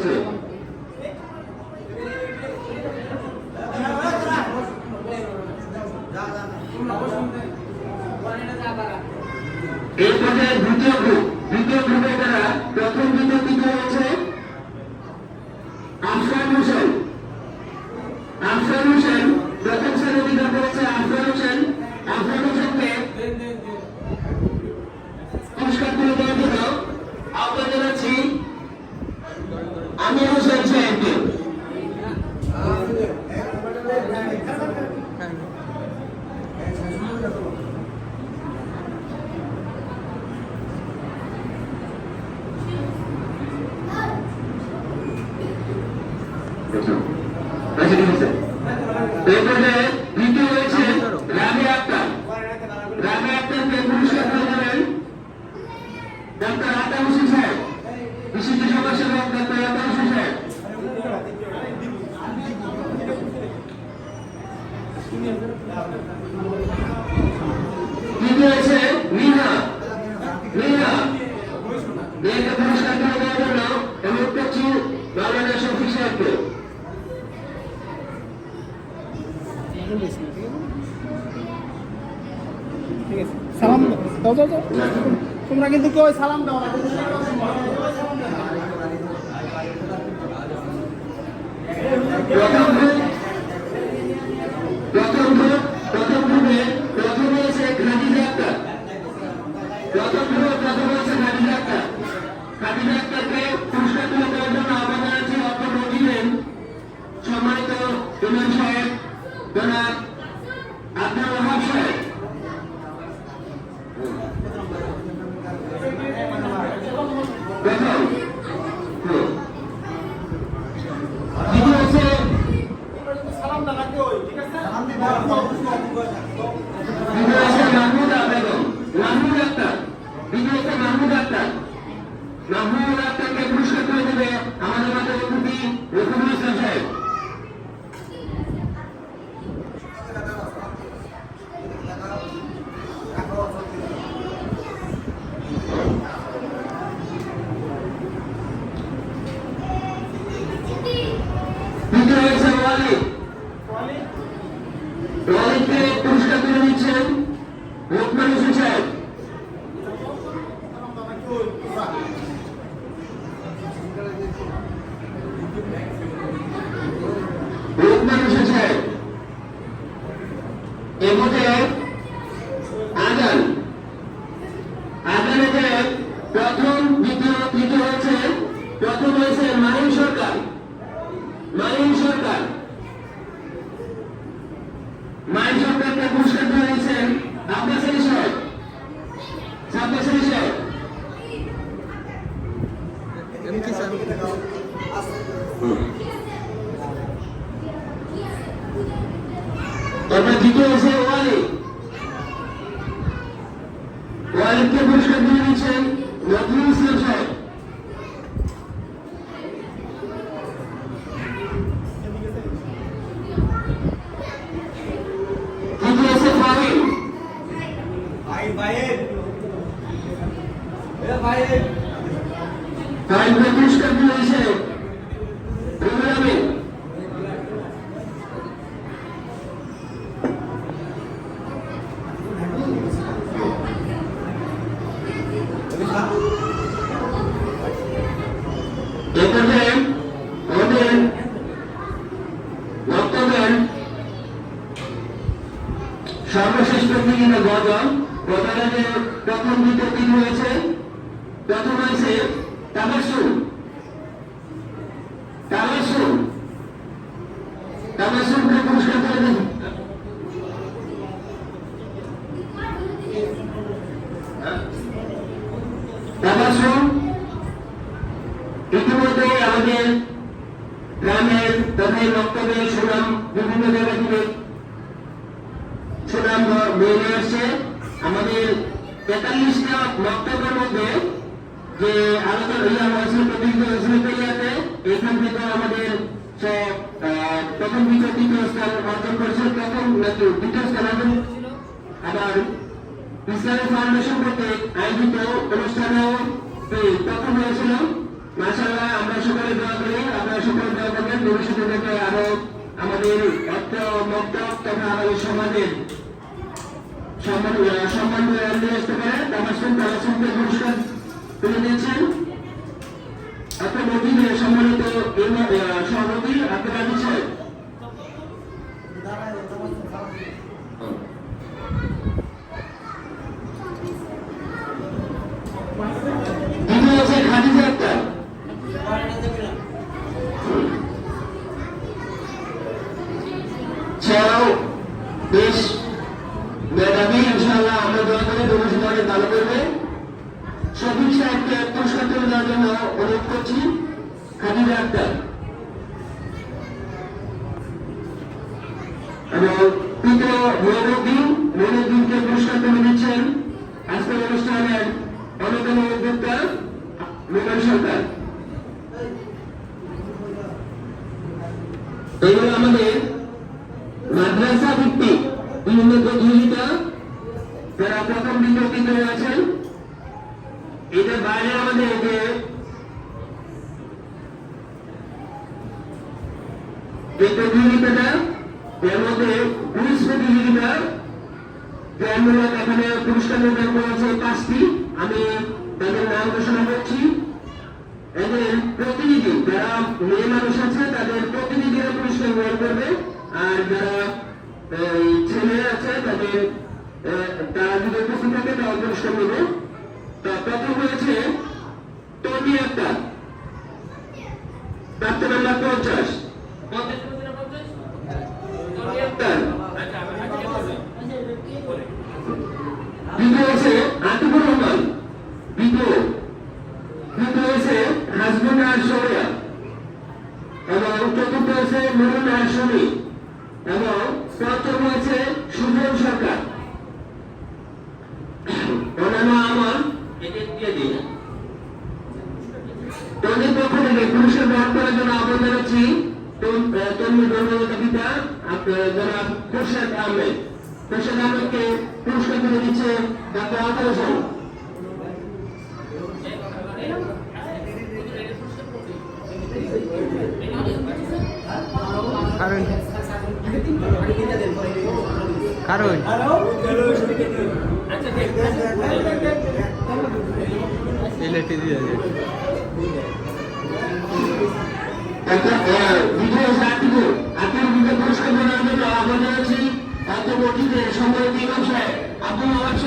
হচ্ছে। এই পর্যায়ে দ্বিতীয় গ্রুপে তারা প্রথম দ্বিতীয় তৃতীয় হয়েছে আফরান হোসেন প্রথম স্থান অধিকার করেছে আফরান হোসেনকে পুরস্কার তুলে দেওয়ার জন্য আহ্বান জানাচ্ছি আমির হোসেন সাহেবকে। দ্বিতীয় হয়েছে রাবিয়া আক্তারকে পুরস্কার তুলে দেবেন ডক্টর আতা হোসেন সাহেব, বিশিষ্ট সমাজসেবক ডক্টর আতা হোসেন সাহেব। তৃতীয় হয়েছে মেয়েকে পুরস্কার তুলে দেওয়ার জন্য অনুরোধ করছি মাওলানা শফিক সাহেবকে। সালাম দাও তোমরা কিন্তু কেউ সালাম দাও না। প্রথম হয়েছে খাদিজা আক্তার। খাদিজা আক্তারকে পুরস্কার তুলে দেওয়ার জন্য আহ্বান জানাচ্ছি অপর মজিবেন সম্মানিত ইমাম সাহেব জনাব আব্দুল ওয়াহাব সাহেব। মাহমুদ আক্তারকে পুরস্কার তুলে দেবে আমাদের মাঝে অতিথি রফিকুল ইসলাম সাহেব। দ্বিতীয় হয়েছে ওয়ালিদকে পুরস্কার তুলে দিচ্ছেন লোকমান হোসেন সাহেব। এর মধ্যে আজানে প্রথম দ্বিতীয় তৃতীয় হয়েছে। প্রথম হয়েছে মাহিন সরকার সরকারকে পুরস্কার তুলে দিয়েছেন আব্বাস আলী সাহেব। তারপর দ্বিতীয় হয়েছে ওয়ালিদকে পুরস্কার তুলে দিচ্ছেন নজরুল ইসলাম সাহেব। তৃতীয় হয়েছে ফাহিমকে পুরস্কার তুলে দিয়েছে রুহুল আমিন। সর্বশেষ প্রতিযোগিতা গজল প্রথম দ্বিতীয় তিন হয়েছে। প্রথম হয়েছে তাবাসসুমকে পুরস্কার তুলে দেন তাবাসসুম। ইতিমধ্যে আমাদের গ্রামের তাদের বক্তব্যের সুনাম বিভিন্ন জায়গা থেকে সুনাম বেরিয়ে আসছে। আমাদের 43টা বক্তব্যের মধ্যে যে আলোচনা ইয়া হয়েছিল প্রতিযোগিতা হয়েছিল পেরিয়াতে, এখান থেকে আমাদের প্রথম দ্বিতীয় তৃতীয় স্থান অর্জন করেছে। প্রথম দ্বিতীয় স্থান অর্জন ছিল। আবার ইসলামিক ফাউন্ডেশন কর্তৃক আয়োজিত অনুষ্ঠানেও প্রথম হয়েছিল। মাশাআল্লাহ, আমরা সকলে দোয়া করি আমাদের সমাজের সম্মান নিয়ে আসতে পারে তাবাসসুমকে পুরস্কার তুলে দিয়েছেন। আপনার মধ্যে সম্মানিত সভাপতি আপনার আগে সাহেব। দ্বিতীয় আছে খাদিজা আক্তার। সেও বেশ মেধাবী, ইনশাআল্লাহ আমরা দোয়া করি ভবিষ্যতে ভালো করবে। শফিক সাহেবকে পুরস্কার তুলে দেওয়ার জন্য অনুরোধ করছি। খাদিজা আক্তার এবং তৃতীয় মইনুদ্দিনকে পুরস্কার তুলে দিচ্ছেন আজকের অনুষ্ঠানের অন্যতম উদ্যোক্তা মোবাইল সরকার। এগুলো আমাদের মাদ্রাসা ভিত্তিক বিভিন্ন প্রতিযোগিতা যারা প্রথম দ্বিতীয় তৃতীয় আছেন। এদের বাইরে আমাদের এই প্রতিযোগিতাটা এর মধ্যে কুইজ প্রতিযোগিতা যার এখানে পুরস্কার নির্ধারণ করা হয়েছে 5টি। আমি তাদের নাম ঘোষণা করছি। এদের প্রতিনিধি যারা মেয়ে মানুষ আছে তাদের প্রতিনিধিরা পুরস্কার গ্রহণ করবে, আর যারা ছেলে আছে তাদের তারা যদি উপস্থিত থাকে তারা পুরস্কার নেবে। তা প্রথম হয়েছে টনি আক্তার, প্রাপ্ত নাম্বার 50। দ্বিতীয় হয়েছে আতিকুর রহমান, দ্বিতীয় হয়েছে হাসবুল আর শরিয়া, এবং চতুর্থ হয়েছে নুরুল আর শনি, এবং পঞ্চম হয়েছে সুজন সরকার। অন্যান্য আমার এদের দিয়ে দিন। তন্নির পক্ষ থেকে পুরস্কার গ্রহণ করার জন্য আহ্বান জানাচ্ছি তন্নির ধর্মদাতা পিতা জনাব খোরশেদ আহমেদ। খোরশেদ আহমেদকে পুরস্কার তুলে দিচ্ছে ডাক্তার আতার হোসেন। কারণ পুরস্কার